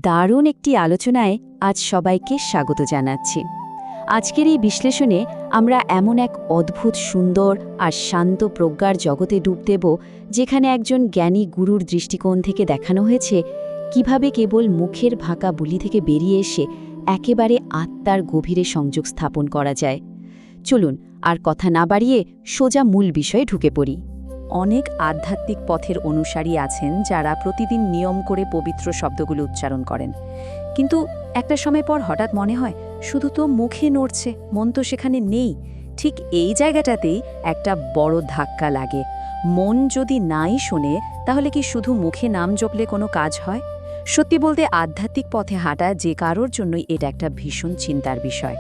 দারুণ একটি আলোচনায় আজ সবাইকে স্বাগত জানাচ্ছি। আজকের এই বিশ্লেষণে আমরা এমন এক অদ্ভুত সুন্দর আর শান্ত প্রজ্ঞার জগতে ডুব দেব, যেখানে একজন জ্ঞানী গুরুর দৃষ্টিকোণ থেকে দেখানো হয়েছে কিভাবে কেবল মুখের ভাকা বুলি থেকে বেরিয়ে এসে একেবারে আত্মার গভীরে সংযোগ স্থাপন করা যায়। চলুন আর কথা না বাড়িয়ে সোজা মূল বিষয়ে ঢুকে পড়ি। অনেক আধ্যাত্মিক পথের অনুসারী আছেন যারা প্রতিদিন নিয়ম করে পবিত্র শব্দগুলো উচ্চারণ করেন, কিন্তু একটা সময় পর হঠাৎ মনে হয় শুধু তো মুখে নড়ছে, মন তো সেখানে নেই। ঠিক এই জায়গাটাতেই একটা বড় ধাক্কা লাগে। মন যদি নাই শোনে, তাহলে কি শুধু মুখে নাম জপলে কোনো কাজ হয়? সত্যি বলতে আধ্যাত্মিক পথে হাঁটা যে কারোর জন্যই এটা একটা ভীষণ চিন্তার বিষয়।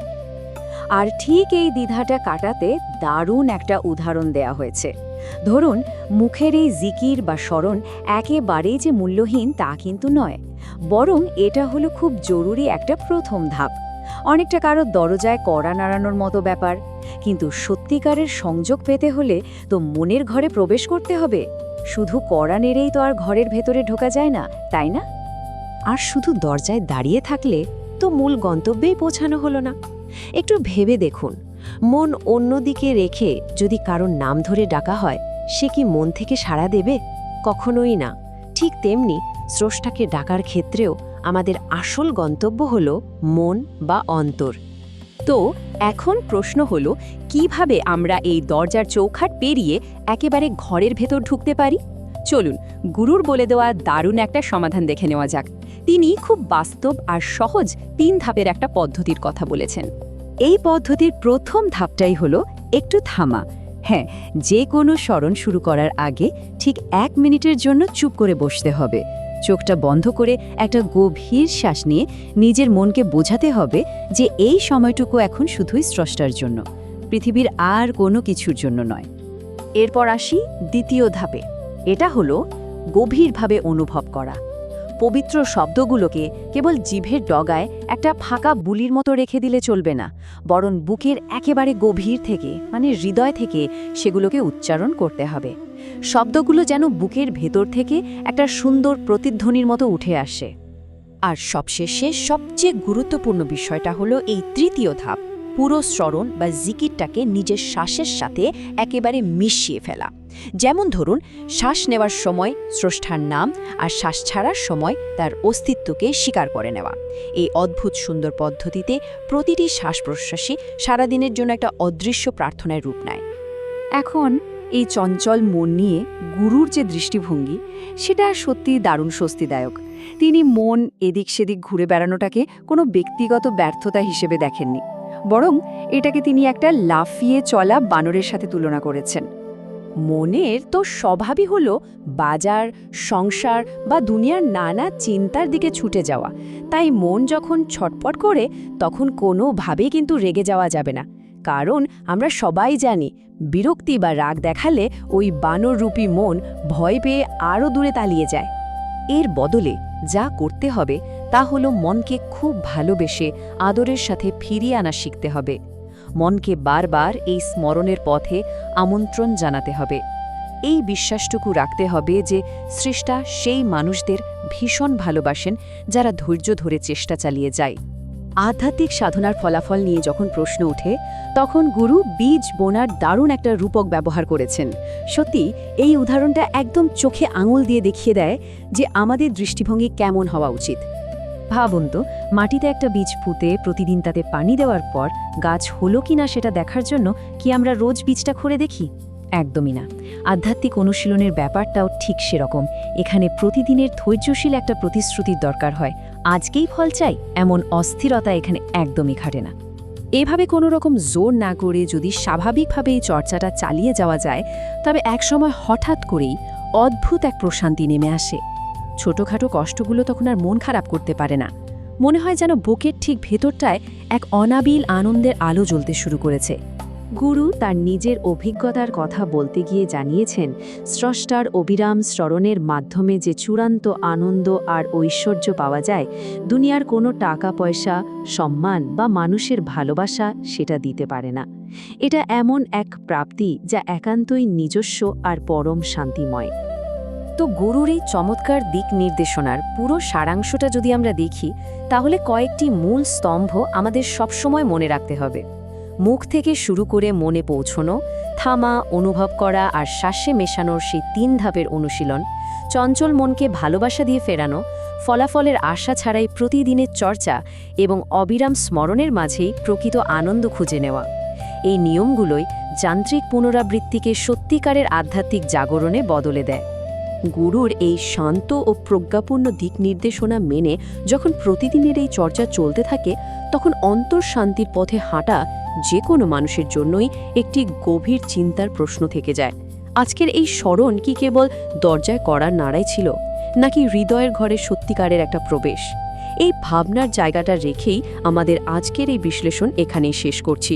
আর ঠিক এই দ্বিধাটা কাটাতে দারুণ একটা উদাহরণ দেয়া হয়েছে। ধরুন, মুখের এই জিকির বা স্মরণ একেবারেই যে মূল্যহীন তা কিন্তু নয়, বরং এটা হলো খুব জরুরি একটা প্রথম ধাপ। অনেকটা কারো দরজায় কড়া নাড়ানোর মতো ব্যাপার। কিন্তু সত্যিকারের সংযোগ পেতে হলে তো মনের ঘরে প্রবেশ করতে হবে। শুধু কড়া নেড়েই তো আর ঘরের ভেতরে ঢোকা যায় না, তাই না? আর শুধু দরজায় দাঁড়িয়ে থাকলে তো মূল গন্তব্যেই পৌঁছানো হলো না। একটু ভেবে দেখুন, মন অন্যদিকে রেখে যদি কারোর নাম ধরে ডাকা হয়, সে কি মন থেকে সাড়া দেবে? কখনোই না। ঠিক তেমনি স্রষ্টাকে ডাকার ক্ষেত্রেও আমাদের আসল গন্তব্য হল মন বা অন্তর। তো এখন প্রশ্ন হলো, কিভাবে আমরা এই দরজার চৌখাট পেরিয়ে একেবারে ঘরের ভেতর ঢুকতে পারি? চলুন গুরুর বলে দেওয়া দারুণ একটা সমাধান দেখে নেওয়া যাক। তিনি খুব বাস্তব আর সহজ 3 ধাপের একটা পদ্ধতির কথা বলেছেন। এই পদ্ধতির প্রথম ধাপটাই হলো একটু থামা। হ্যাঁ, যে কোনো স্মরণ শুরু করার আগে ঠিক 1 মিনিটের জন্য চুপ করে বসতে হবে। চোখটা বন্ধ করে একটা গভীর শ্বাস নিয়ে নিজের মনকে বোঝাতে হবে যে এই সময়টুকু এখন শুধুই স্রষ্টার জন্য, পৃথিবীর আর কোনো কিছুর জন্য নয়। এরপর আসি দ্বিতীয় ধাপে। এটা হলো গভীরভাবে অনুভব করা। পবিত্র শব্দগুলোকে কেবল জিভের ডগায় একটা ফাঁকা বুলির মতো রেখে দিলে চলবে না, বরং বুকের একেবারে গভীর থেকে, মানে হৃদয় থেকে সেগুলোকে উচ্চারণ করতে হবে। শব্দগুলো যেন বুকের ভেতর থেকে একটা সুন্দর প্রতিধ্বনির মতো উঠে আসে। আর সবশেষে সবচেয়ে গুরুত্বপূর্ণ বিষয়টা হলো এই তৃতীয় ধাপ, পুরো স্মরণ বা জিকিরটাকে নিজের শ্বাসের সাথে একেবারে মিশিয়ে ফেলা। যেমন ধরুন, শ্বাস নেওয়ার সময় স্রষ্টার নাম আর শ্বাস ছাড়ার সময় তার অস্তিত্বকে স্বীকার করে নেওয়া। এই অদ্ভুত সুন্দর পদ্ধতিতে প্রতিটি শ্বাস প্রশ্বাসই সারাদিনের জন্য একটা অদৃশ্য প্রার্থনার রূপ নেয়। এখন এই চঞ্চল মন নিয়ে গুরুর যে দৃষ্টিভঙ্গি, সেটা সত্যিই দারুণ স্বস্তিদায়ক। তিনি মন এদিক সেদিক ঘুরে বেড়ানোটাকে কোনো ব্যক্তিগত ব্যর্থতা হিসেবে দেখেননি, বরং এটাকে তিনি একটা লাফিয়ে চলা বানরের সাথে তুলনা করেছেন। মনের তো স্বভাবই হলো বাজার, সংসার বা দুনিয়ার নানা চিন্তার দিকে ছুটে যাওয়া। তাই মন যখন ছটপট করে, তখন কোনোভাবেই কিন্তু রেগে যাওয়া যাবে না। কারণ আমরা সবাই জানি, বিরক্তি বা রাগ দেখালে ওই বানররূপী মন ভয় পেয়ে আরও দূরে তাড়িয়ে যায়। এর বদলে যা করতে হবে তা হলো মনকে খুব ভালোবেসে আদরের সাথে ফিরিয়ে আনা শিখতে হবে। মনকে বারবার এই স্মরণের পথে আমন্ত্রণ জানাতে হবে। এই বিশ্বাসটুকু রাখতে হবে যে স্রষ্টা সেই মানুষদের ভীষণ ভালোবাসেন যারা ধৈর্য ধরে চেষ্টা চালিয়ে যায়। আধ্যাত্মিক সাধনার ফলাফল নিয়ে যখন প্রশ্ন ওঠে, তখন গুরু বীজ বোনার দারুণ একটা রূপক ব্যবহার করেছেন। সত্যি এই উদাহরণটা একদম চোখে আঙুল দিয়ে দেখিয়ে দেয় যে আমাদের দৃষ্টিভঙ্গি কেমন হওয়া উচিত। ভাবুন তো, মাটিতে একটা বীজ পুঁতে প্রতিদিন তাতে পানি দেওয়ার পর গাছ হলো কিনা সেটা দেখার জন্য কি আমরা রোজ বীজটা খুঁড়ে দেখি? একদমই না। আধ্যাত্মিক অনুশীলনের ব্যাপারটাও ঠিক সেরকম। এখানে প্রতিদিনের ধৈর্যশীল একটা প্রতিশ্রুতির দরকার হয়। আজকেই ফল চাই, এমন অস্থিরতা এখানে একদমই খাটে না। এভাবে কোনো রকম জোর না করে যদি স্বাভাবিকভাবে এই চর্চাটা চালিয়ে যাওয়া যায়, তবে একসময় হঠাৎ করেই অদ্ভুত এক প্রশান্তি নেমে আসে। ছোটখাটো কষ্টগুলো তখন আর মন খারাপ করতে পারে না। মনে হয় যেন বুকের ঠিক ভেতরটায় এক অনাবিল আনন্দের আলো জ্বলতে শুরু করেছে। গুরু তার নিজের অভিজ্ঞতার কথা বলতে গিয়ে জানিয়েছেন, স্রষ্টার অবিরাম স্মরণের মাধ্যমে যে চূড়ান্ত আনন্দ আর ঐশ্বর্য পাওয়া যায়, দুনিয়ার কোনো টাকা পয়সা, সম্মান বা মানুষের ভালোবাসা সেটা দিতে পারে না। এটা এমন এক প্রাপ্তি যা একান্তই নিজস্ব আর পরম শান্তিময়। তো গুরুর এই চমৎকার দিক নির্দেশনার পুরো সারাংশটা যদি আমরা দেখি তাহলে কয়েকটি মূল স্তম্ভ আমাদের সবসময় মনে রাখতে হবে। মুখ থেকে শুরু করে মনে পৌঁছনো, থামা, অনুভব করা আর শ্বাসে মেশানোর সেই 3 ধাপের অনুশীলন, চঞ্চল মনকে ভালোবাসা দিয়ে ফেরানো, ফলাফলের আশা ছাড়াই প্রতিদিনের চর্চা এবং অবিরাম স্মরণের মাঝেই প্রকৃত আনন্দ খুঁজে নেওয়া। এই নিয়মগুলোই যান্ত্রিক পুনরাবৃত্তিকে সত্যিকারের আধ্যাত্মিক জাগরণে বদলে দেয়। গুরুর এই শান্ত ও প্রজ্ঞাপূর্ণ দিক নির্দেশনা মেনে যখন প্রতিদিনের এই চর্চা চলতে থাকে, তখন অন্তর্শান্তির পথে হাঁটা যে কোনো মানুষের জন্যই একটি গভীর চিন্তার প্রশ্ন থেকে যায়। আজকের এই স্মরণ কি কেবল দরজায় করার নাড়াই ছিল, নাকি হৃদয়ের ঘরে সত্যিকারের একটা প্রবেশ? এই ভাবনার জায়গাটা রেখেই আমাদের আজকের এই বিশ্লেষণ এখানেই শেষ করছি।